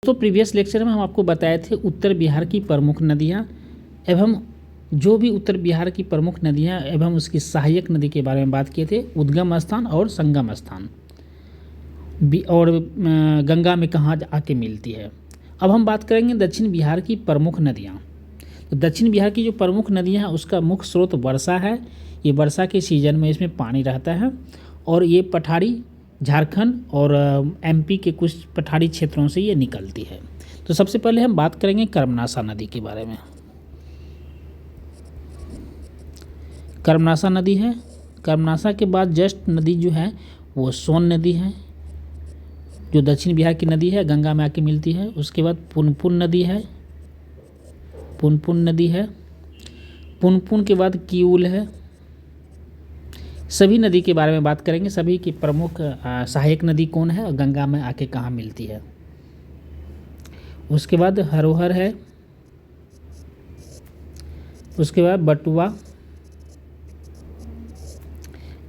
तो previous lecture में हम आपको बताए थे उत्तर बिहार की प्रमुख नदियाँ एवं जो भी उत्तर बिहार की प्रमुख नदियाँ एवं उसकी सहायक नदी के बारे में बात किए थे, उद्गम स्थान और संगम स्थान और गंगा में कहाँ आके मिलती है। अब हम बात करेंगे दक्षिण बिहार की प्रमुख नदियाँ। तो दक्षिण बिहार की जो प्रमुख नदियाँ हैं उसका मुख्य स्रोत वर्षा है। ये वर्षा के सीजन में इसमें पानी रहता है और ये पठारी झारखंड और एमपी के कुछ पठारी क्षेत्रों से ये निकलती है। तो सबसे पहले हम बात करेंगे कर्मनाशा नदी के बारे में। कर्मनाशा नदी है। कर्मनाशा के बाद जस्ट नदी जो है वो सोन नदी है, जो दक्षिण बिहार की नदी है, गंगा में आके मिलती है। उसके बाद पुनपुन नदी है, पुनपुन नदी है। पुनपुन के बाद किऊल है। सभी नदी के बारे में बात करेंगे, सभी की प्रमुख सहायक नदी कौन है और गंगा में आके कहाँ मिलती है। उसके बाद हरोहर है। उसके बाद बटुआ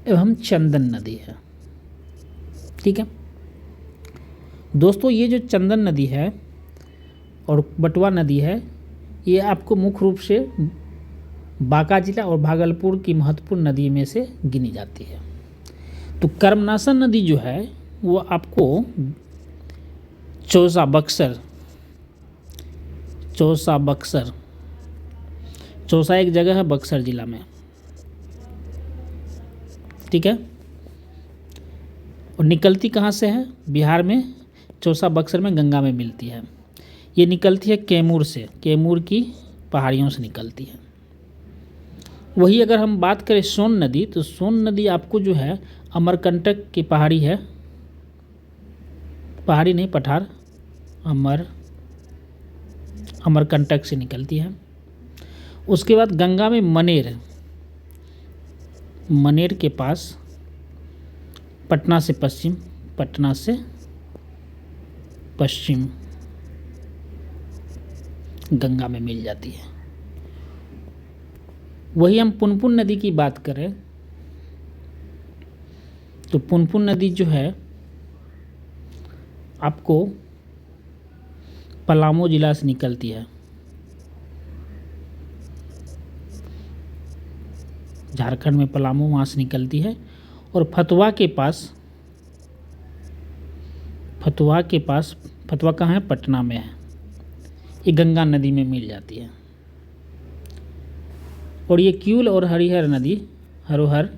एवं चंदन नदी है। ठीक है दोस्तों, ये जो चंदन नदी है और बटुआ नदी है, ये आपको मुख्य रूप से बांका जिला और भागलपुर की महत्वपूर्ण नदी में से गिनी जाती है। तो कर्मनाशा नदी जो है वो आपको चौसा बक्सर, चौसा एक जगह है बक्सर जिला में, ठीक है। और निकलती कहाँ से है? बिहार में चौसा बक्सर में गंगा में मिलती है। ये निकलती है कैमूर से, कैमूर की पहाड़ियों से निकलती है। वही अगर हम बात करें सोन नदी, तो सोन नदी आपको जो है अमरकंटक की पहाड़ी है, पहाड़ी नहीं पठार, अमरकंटक से निकलती है। उसके बाद गंगा में मनेर के पास पटना से पश्चिम गंगा में मिल जाती है। वही हम पुनपुन नदी की बात करें तो पुनपुन नदी जो है आपको पलामू जिला से निकलती है, झारखंड में पलामू वहाँ से निकलती है। और फतवा कहाँ है? पटना में है। ये गंगा नदी में मिल जाती है। और ये किऊल और हरोहर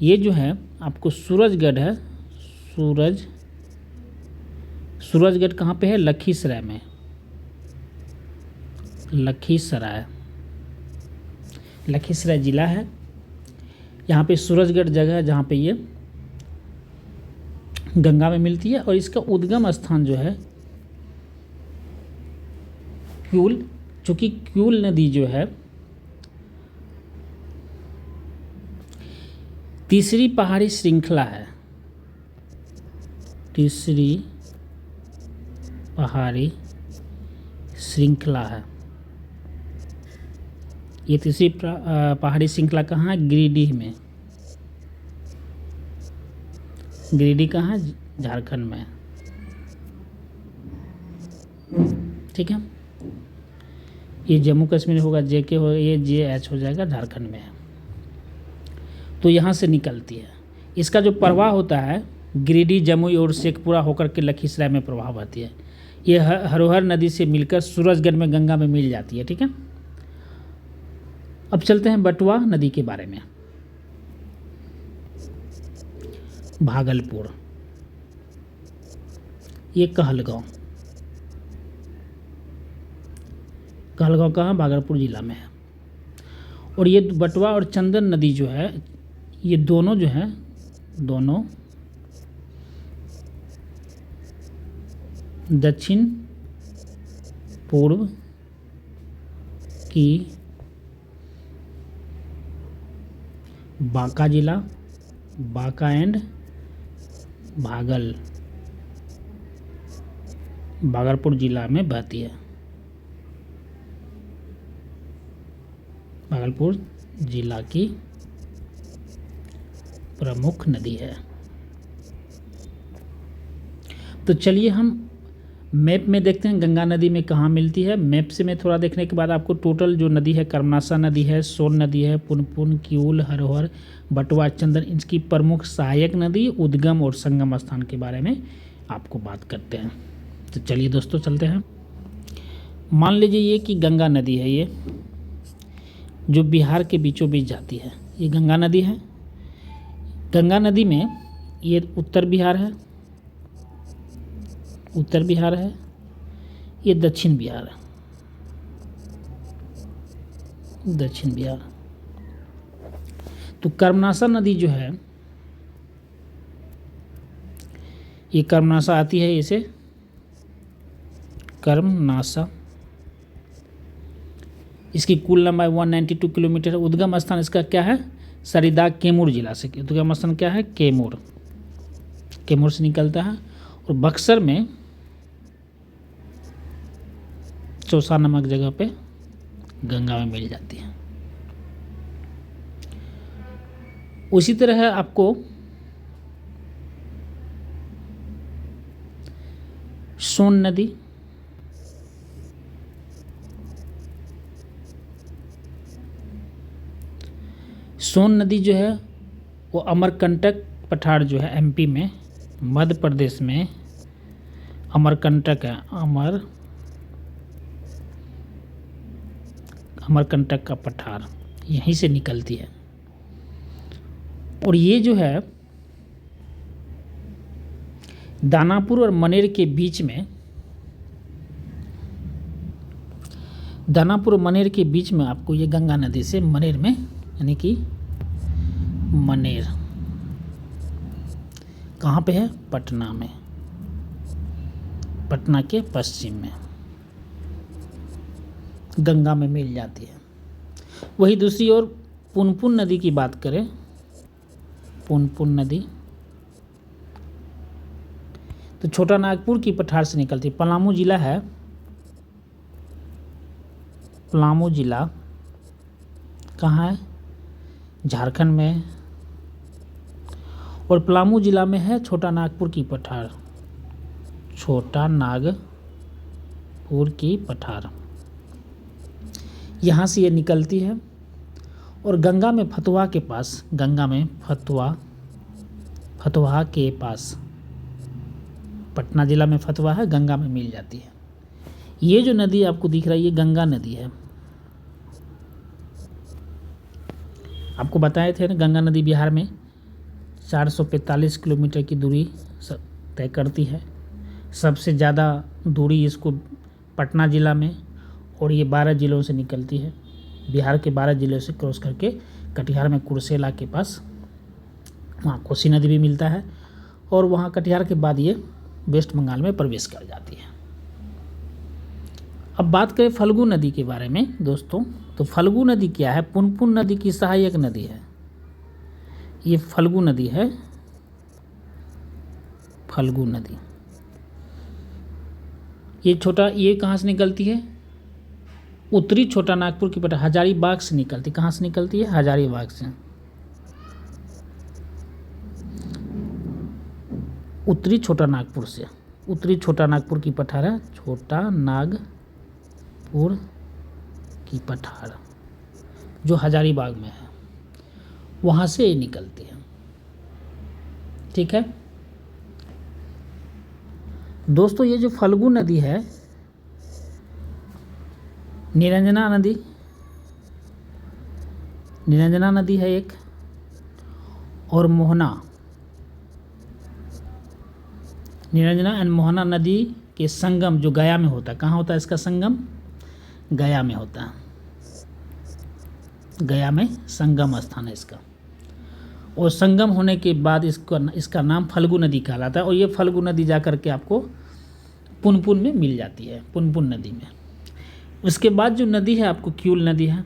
ये जो है आपको सूरजगढ़ है। सूरजगढ़ कहाँ पे है? लखीसराय में, लखीसराय जिला है। यहाँ पे सूरजगढ़ जगह है जहाँ पे ये गंगा में मिलती है। और इसका उद्गम स्थान जो है किऊल, चूँकि किऊल नदी जो है तीसरी पहाड़ी श्रृंखला है, ये तीसरी पहाड़ी श्रृंखला कहाँ है? गिरिडीह में। गिरिडीह कहाँ है? झारखंड में, ठीक है। ये जम्मू कश्मीर होगा, JK होगा, ये JH हो जाएगा, झारखंड में है। तो यहाँ से निकलती है। इसका जो प्रवाह होता है गिरिडीह, जमुई और शेखपुरा होकर के लखीसराय में प्रवाह होती है। ये हरोहर नदी से मिलकर सूरजगढ़ में गंगा में मिल जाती है, ठीक है। अब चलते हैं बटुआ नदी के बारे में। भागलपुर, ये कहलगांव कहाँ? भागलपुर जिला में है। और ये बटुआ और चंदन नदी जो है, ये दोनों जो हैं दक्षिण पूर्व की बांका जिला, बांका एंड भागलपुर जिला में बहती है। भागलपुर जिला की प्रमुख नदी है। तो चलिए हम मैप में देखते हैं गंगा नदी में कहाँ मिलती है। मैप से में थोड़ा देखने के बाद आपको टोटल जो नदी है, कर्मनाशा नदी है, सोन नदी है, पुनपुन, किऊल, हरोहर, बटवा, चंदन, इनकी प्रमुख सहायक नदी, उद्गम और संगम स्थान के बारे में आपको बात करते हैं। तो चलिए दोस्तों चलते हैं। मान लीजिए ये कि गंगा नदी है, ये जो बिहार के बीचों बीच जाती है, ये गंगा नदी है। गंगा नदी में ये उत्तर बिहार है, उत्तर बिहार है, ये दक्षिण बिहार है, दक्षिण बिहार। तो कर्मनाशा नदी जो है, ये कर्मनाशा आती है, इसे कर्मनाशा, इसकी कुल लंबाई 192 किलोमीटर है। उद्गम स्थान इसका क्या है, सरीदा कैमूर जिला से। उद्गम स्थान क्या है, कैमूर, कैमूर से निकलता है। और बक्सर में चौसा नामक जगह पे गंगा में मिल जाती है। उसी तरह है आपको सोन नदी, सोन नदी जो है वो अमरकंटक पठार जो है एमपी में, मध्य प्रदेश में अमरकंटक है, अमरकंटक का पठार यहीं से निकलती है। और ये जो है दानापुर और मनेर के बीच में, दानापुर और मनेर के बीच में आपको ये गंगा नदी से मनेर में, यानी कि मनेर कहाँ पे है, पटना में, पटना के पश्चिम में गंगा में मिल जाती है। वही दूसरी ओर पुनपुन नदी की बात करें, पुनपुन नदी तो छोटा नागपुर की पठार से निकलती है। पलामू जिला है, पलामू जिला कहाँ है, झारखंड में। और पलामू जिला में है छोटा नागपुर की पठार, छोटा नागपुर की पठार, यहाँ से ये निकलती है। और गंगा में फतवा के पास, गंगा में फतवा के पास, पटना जिला में फतवा है, गंगा में मिल जाती है। ये जो नदी आपको दिख रही है, ये गंगा नदी है। आपको बताए थे ना, गंगा नदी बिहार में 445 किलोमीटर की दूरी तय करती है। सबसे ज़्यादा दूरी इसको पटना ज़िला में, और ये 12 ज़िलों से निकलती है। बिहार के 12 ज़िलों से क्रॉस करके कटिहार में कुर्सेला के पास वहाँ कोसी नदी भी मिलता है, और वहाँ कटिहार के बाद ये वेस्ट बंगाल में प्रवेश कर जाती है। अब बात करें फल्गु नदी के बारे में दोस्तों, तो फल्गु नदी क्या है, पुनपुन नदी की सहायक नदी है। ये फल्गु नदी है, फल्गु नदी। ये छोटा, ये कहाँ से निकलती है, उत्तरी छोटा नागपुर की पठार हजारीबाग से निकलती। कहाँ से निकलती है, हजारीबाग से। उत्तरी छोटा नागपुर से, उत्तरी छोटा नागपुर की पठार है, छोटा नागपुर की पठार जो हजारीबाग में है, वहाँ से ये निकलती है। ठीक है दोस्तों, ये जो फल्गु नदी है, निरंजना नदी, निरंजना नदी है एक, और मोहना, निरंजना एंड मोहना नदी के संगम जो गया में होता है। कहाँ होता है इसका संगम, गया में होता है, गया में संगम स्थान है इसका। और संगम होने के बाद इसका नाम फल्गु नदी कहलाता है। और ये फल्गु नदी जा कर के आपको पुनपुन में मिल जाती है, पुनपुन नदी में। उसके बाद जो नदी है आपको किऊल नदी है,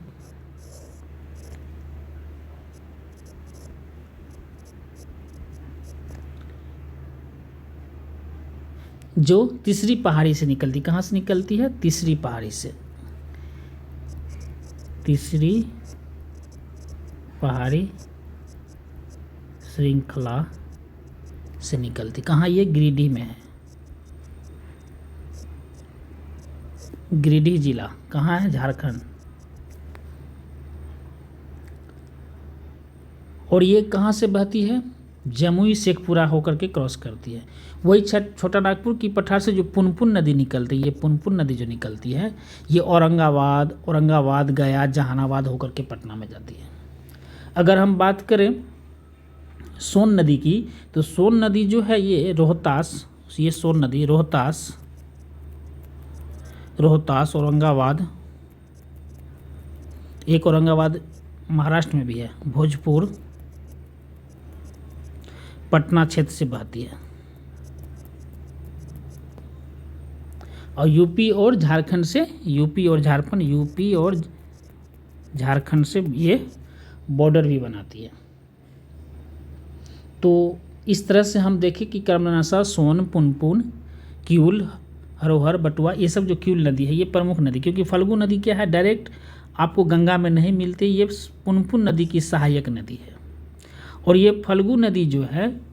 जो तीसरी पहाड़ी से निकलती। कहाँ से निकलती है, तीसरी पहाड़ी से, तीसरी पहाड़ी श्रृंखला से निकलती। कहाँ, ये गिरिडीह में है, गिरिडीह जिला कहाँ है? झारखंड। और ये कहाँ से बहती है? जमुई शेखपुरा होकर के क्रॉस करती है। वही छोटा नागपुर की पठार से जो पुनपुन नदी निकलती है, ये पुनपुन नदी जो निकलती है, ये औरंगाबाद गया जहानाबाद होकर के पटना में जाती है। अगर हम बात करें सोन नदी की, तो सोन नदी जो है ये रोहतास, ये सोन नदी रोहतास औरंगाबाद, एक औरंगाबाद महाराष्ट्र में भी है, भोजपुर पटना क्षेत्र से बहती है और यूपी और झारखंड से ये बॉर्डर भी बनाती है। तो इस तरह से हम देखें कि कर्मनाशा, सोन, पुनपुन, किऊल, हरोहर, बटुआ, ये सब जो किऊल नदी है ये प्रमुख नदी, क्योंकि फल्गु नदी क्या है, डायरेक्ट आपको गंगा में नहीं मिलती, ये पुनपुन नदी की सहायक नदी है। और ये फल्गु नदी जो है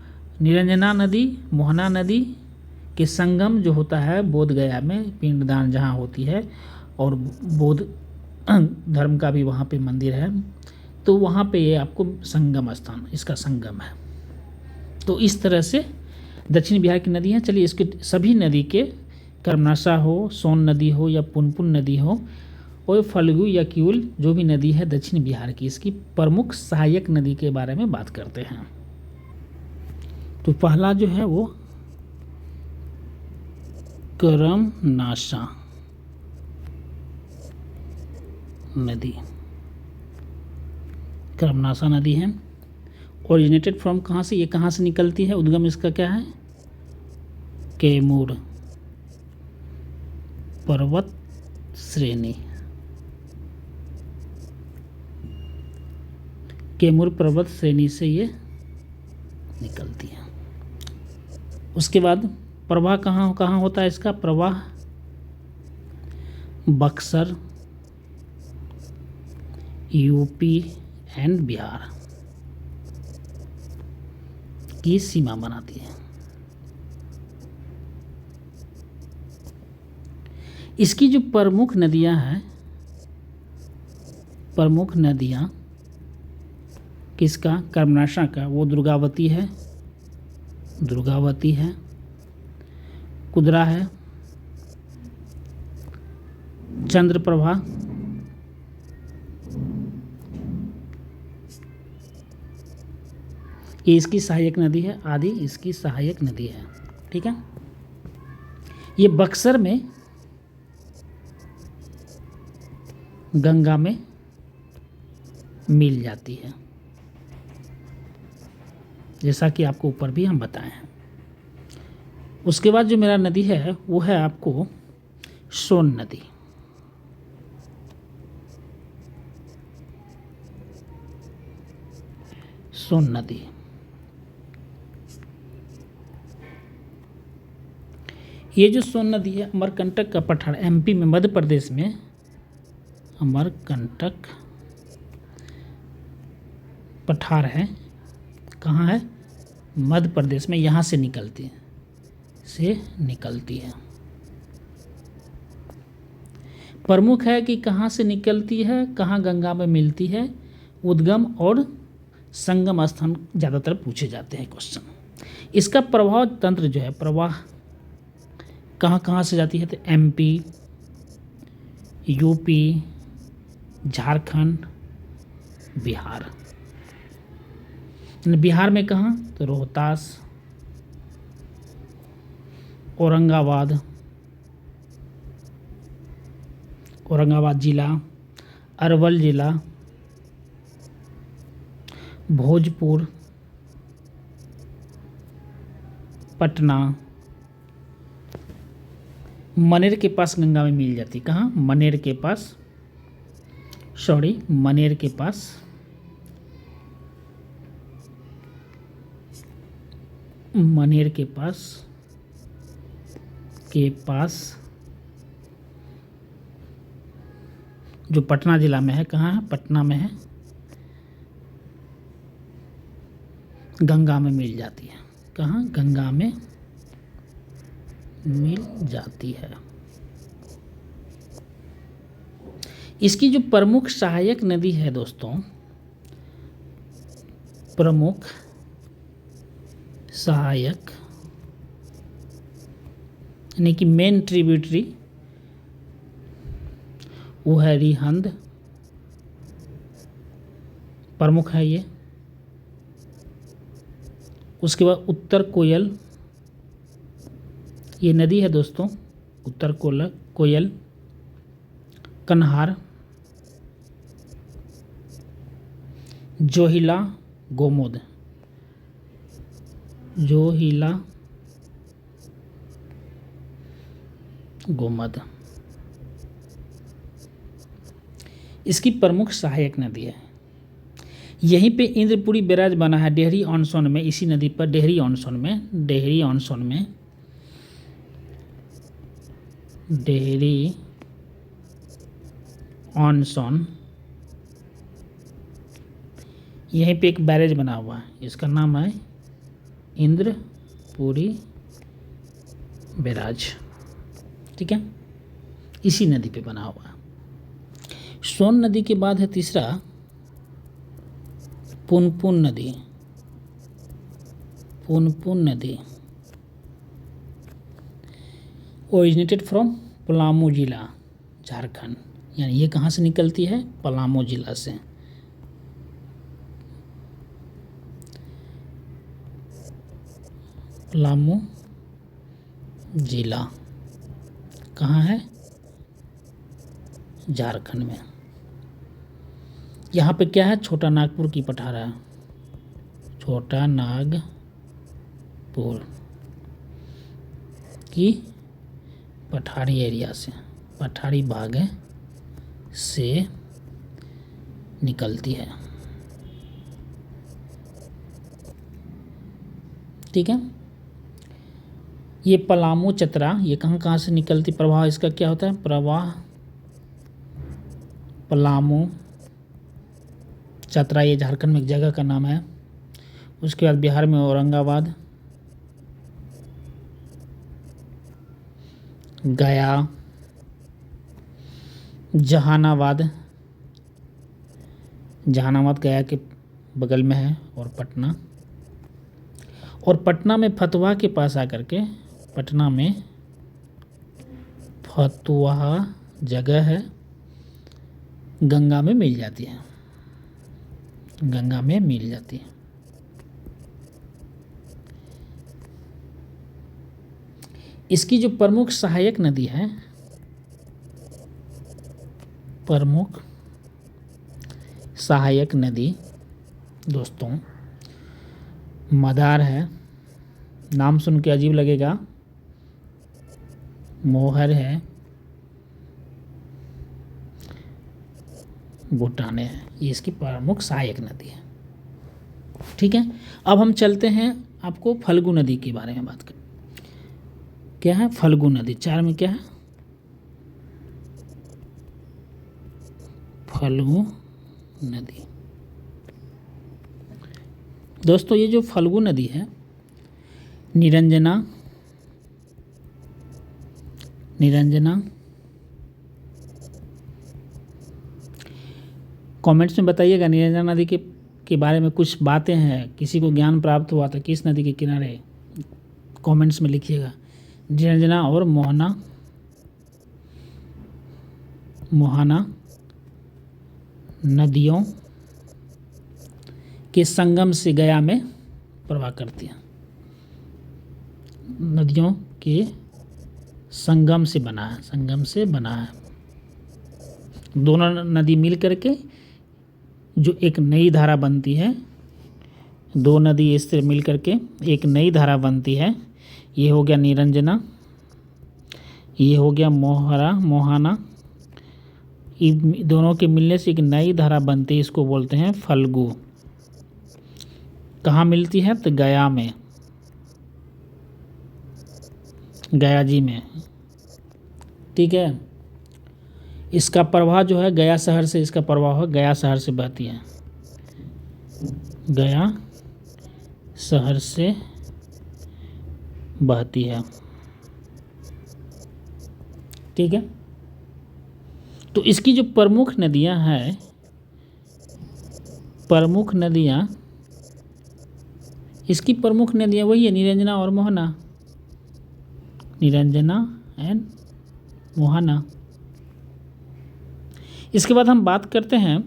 निरंजना नदी, मोहना नदी के संगम जो होता है बोध गया में, पिंडदान जहाँ होती है, और बौद्ध धर्म का भी वहाँ पे मंदिर है, तो वहाँ पे ये आपको संगम स्थान, इसका संगम है। तो इस तरह से दक्षिण बिहार की नदी हैं। चलिए इसके सभी नदी के, कर्मनाशा हो, सोन नदी हो या पुनपुन नदी हो, और फल्गु या किऊल जो भी नदी है दक्षिण बिहार की, इसकी प्रमुख सहायक नदी के बारे में बात करते हैं। तो पहला जो है वो कर्मनाशा नदी, कर्मनाशा नदी है। ओरिजिनेटेड फ्रॉम कहाँ से, ये कहाँ से निकलती है? उद्गम इसका क्या है? कैमूर पर्वत श्रेणी, कैमूर पर्वत श्रेणी से ये निकलती है। उसके बाद प्रवाह कहाँ होता है इसका? प्रवाह बक्सर, यूपी एंड बिहार की सीमा बनाती है। इसकी जो प्रमुख नदियां हैं, प्रमुख नदियां किसका? कर्मनाशा का, वो दुर्गावती है, कुदरा है, चंद्रप्रभा, ये इसकी सहायक नदी है, आदि इसकी सहायक नदी है। ठीक है, ये बक्सर में गंगा में मिल जाती है, जैसा कि आपको ऊपर भी हम बताए हैं। उसके बाद जो मेरा नदी है वो है आपको सोन नदी। सोन नदी ये जो सोन नदी है अमरकंटक का पठार, एमपी में, मध्य प्रदेश में अमरकंटक पठार है। कहाँ है? मध्य प्रदेश में, यहाँ से निकलती है। प्रमुख है कि कहाँ से निकलती है, कहाँ गंगा में मिलती है, उद्गम और संगम स्थान ज़्यादातर पूछे जाते हैं क्वेश्चन। इसका प्रभाव तंत्र जो है, प्रवाह कहाँ से जाती है, तो एमपी, यूपी, झारखंड, बिहार। बिहार में कहाँ? तो रोहतास, औरंगाबाद जिला, अरवल जिला, भोजपुर, पटना, मनेर के पास गंगा में मिल जाती। कहाँ? मनेर के पास जो पटना जिला में है। कहाँ है? पटना में है, गंगा में मिल जाती है। कहाँ? गंगा में मिल जाती है। इसकी जो प्रमुख सहायक नदी है दोस्तों, प्रमुख सहायक यानी कि मेन ट्रिब्यूटरी, वो है रिहंद, प्रमुख है ये। उसके बाद उत्तर कोयल, ये नदी है दोस्तों, उत्तर कोयल, कन्हार, जोहिला, गोमोद, जोहिला गोमद, इसकी प्रमुख सहायक नदी है। यहीं पे इंद्रपुरी बैराज बना है डेहरी ऑन सोन में, इसी नदी पर डेहरी ऑन सोन में, डेहरी ऑन सोन यहीं पे एक बैरेज बना हुआ है, इसका नाम है इंद्रपुरी बैराज, ठीक है, इसी नदी पे बना हुआ है। सोन नदी के बाद है तीसरा पुनपुन नदी, पुनपुन नदी ओरिजिनेटेड फ्रॉम पलामू जिला, झारखंड, यानी ये कहाँ से निकलती है, पलामू जिला से। पलामू जिला कहाँ है, झारखंड में। यहाँ पे क्या है, छोटा नागपुर की पठारा, छोटा नागपुर की पठारी एरिया से, पठारी भाग से निकलती है, ठीक है। ये पलामू चतरा, ये कहाँ से निकलती, प्रवाह इसका क्या होता है, प्रवाह पलामू चतरा, ये झारखंड में एक जगह का नाम है। उसके बाद बिहार में औरंगाबाद, गया, जहानाबाद, जहानाबाद गया के बगल में है, और पटना में फतुहा के पास आकर के, पटना में फतुहा जगह है, गंगा में मिल जाती है, गंगा में मिल जाती है। इसकी जो प्रमुख सहायक नदी है, प्रमुख सहायक नदी दोस्तों मदार है, नाम सुन के अजीब लगेगा, मोहर है, भूटाने है, ये इसकी प्रमुख सहायक नदी है, ठीक है। अब हम चलते हैं आपको फल्गु नदी के बारे में बात करें। क्या है फल्गु नदी, 4 में क्या है, फल्गु नदी। दोस्तों ये जो फल्गु नदी है, निरंजना कमेंट्स में बताइएगा निरंजना नदी के बारे में कुछ बातें हैं, किसी को ज्ञान प्राप्त हुआ था किस नदी के किनारे, कमेंट्स में लिखिएगा। निरंजना और मोहाना नदियों के संगम से गया में प्रवाह करती है, नदियों के संगम से बना है, दोनों नदी मिल करके जो एक नई धारा बनती है, दो नदी इससे मिल करके एक नई धारा बनती है। ये हो गया निरंजना, ये हो गया मोहाना, इन दोनों के मिलने से एक नई धारा बनती है, इसको बोलते हैं फल्गु। कहाँ मिलती है तो गया में, गया जी में, ठीक है। इसका प्रवाह जो है गया शहर से, इसका प्रवाह है गया शहर से बहती है, गया शहर से बहती है, ठीक है। तो इसकी जो प्रमुख नदियां हैं, प्रमुख नदियां, इसकी प्रमुख नदियां वही है निरंजना और मोहना, निरंजना एंड मोहना। इसके बाद हम बात करते हैं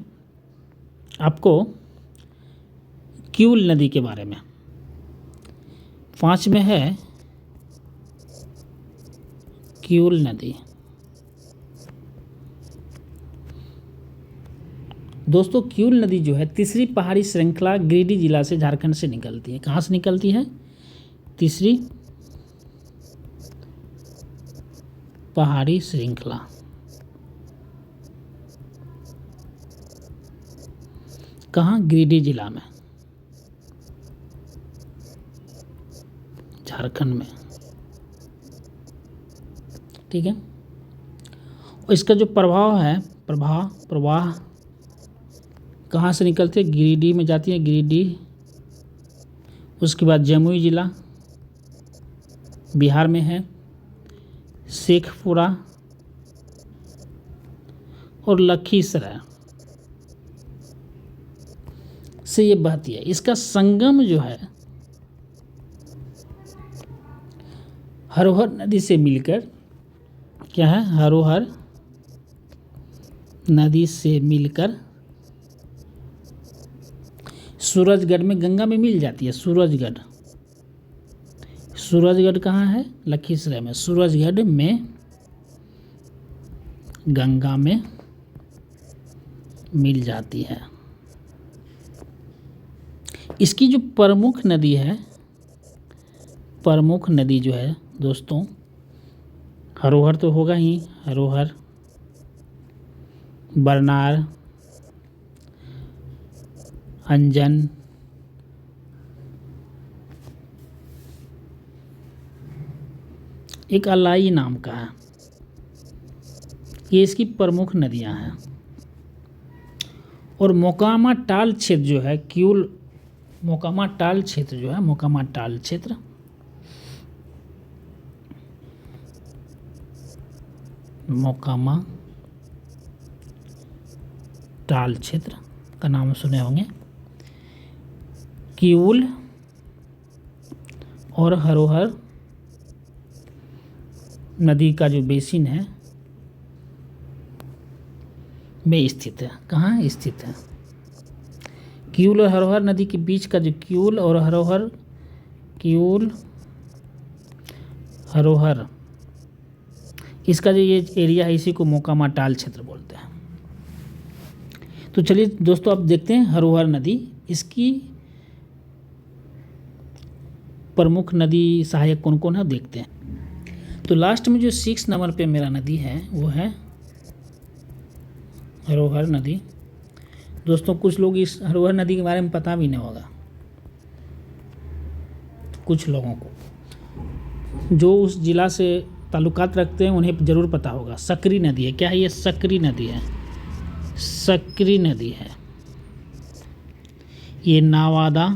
आपको किऊल नदी के बारे में। 5 में है किऊल नदी। दोस्तों किऊल नदी जो है तीसरी पहाड़ी श्रृंखला गिरिडीह जिला से झारखंड से निकलती है। कहाँ से निकलती है? तीसरी पहाड़ी श्रृंखला कहाँ? गिरिडीह जिला में, झारखंड में। ठीक है। और इसका जो प्रभाव है, प्रवाह कहाँ से निकलती है? गिरिडीह में जाती है, गिरिडीह। उसके बाद जमुई जिला बिहार में है, शेखपुरा और लखीसराय से ये बहती है। इसका संगम जो है हरोहर नदी से मिलकर, क्या है? हरोहर नदी से मिलकर सूरजगढ़ में, गंगा में मिल जाती है। सूरजगढ़ कहाँ है? लखीसराय में। सूरजगढ़ में गंगा में मिल जाती है। इसकी जो प्रमुख नदी है, प्रमुख नदी जो है दोस्तों, हरोहर तो होगा ही, हरोहर, बरनार, अंजन, एक अलाई नाम का है। ये इसकी प्रमुख नदियां हैं। और मोकामा टाल क्षेत्र जो है किऊल, मोकामा टाल क्षेत्र जो है, मोकामा टाल क्षेत्र, मोकामा टाल क्षेत्र का नाम सुने होंगे। किऊल और हरोहर नदी का जो बेसिन है में स्थित है। कहाँ स्थित है? किऊल और हरोहर नदी के बीच का जो किऊल और हरोहर, किऊल हरोहर, इसका जो ये एरिया है, इसी को मोकामा टाल क्षेत्र बोलते हैं। तो चलिए दोस्तों अब देखते हैं हरोहर नदी, इसकी प्रमुख नदी सहायक कौन कौन है देखते हैं। तो लास्ट में जो 6 नंबर पे मेरा नदी है वो है हरोहर नदी। दोस्तों कुछ लोग इस हरोहर नदी के बारे में पता भी नहीं होगा, कुछ लोगों को जो उस जिला से ताल्लुकात रखते हैं उन्हें ज़रूर पता होगा। सकरी नदी है। क्या है ये? सकरी नदी है, सकरी नदी है। ये नवादा,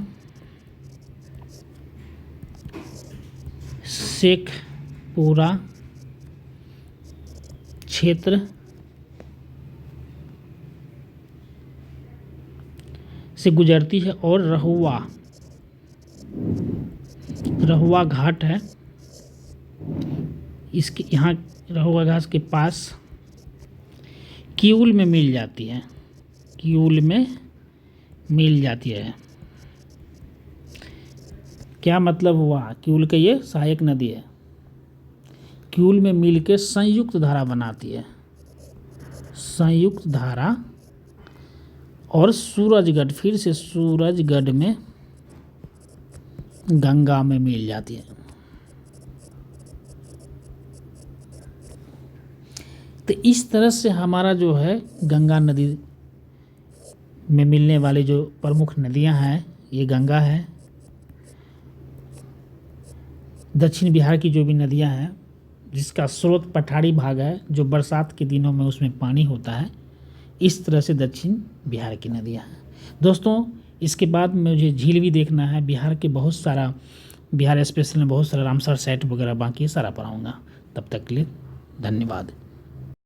शेखपुरा क्षेत्र से गुजरती है और रहुआ घाट है इसके, यहाँ रहुआ घाट के पास किऊल में मिल जाती है, किऊल में मिल जाती है। क्या मतलब हुआ? किऊल के ये सहायक नदी है, किऊल में मिल के संयुक्त धारा बनाती है, संयुक्त धारा। और सूरजगढ़, फिर से सूरजगढ़ में गंगा में मिल जाती है। तो इस तरह से हमारा जो है गंगा नदी में मिलने वाली जो प्रमुख नदियां हैं, ये गंगा है। दक्षिण बिहार की जो भी नदियां हैं जिसका स्रोत पठारी भाग है, जो बरसात के दिनों में उसमें पानी होता है, इस तरह से दक्षिण बिहार की नदियां हैं। दोस्तों इसके बाद मुझे झील भी देखना है। बिहार के बहुत सारा, बिहार स्पेशल में बहुत सारा रामसर साइट वगैरह बाकी सारा पढ़ाऊँगा। तब तक के लिए धन्यवाद।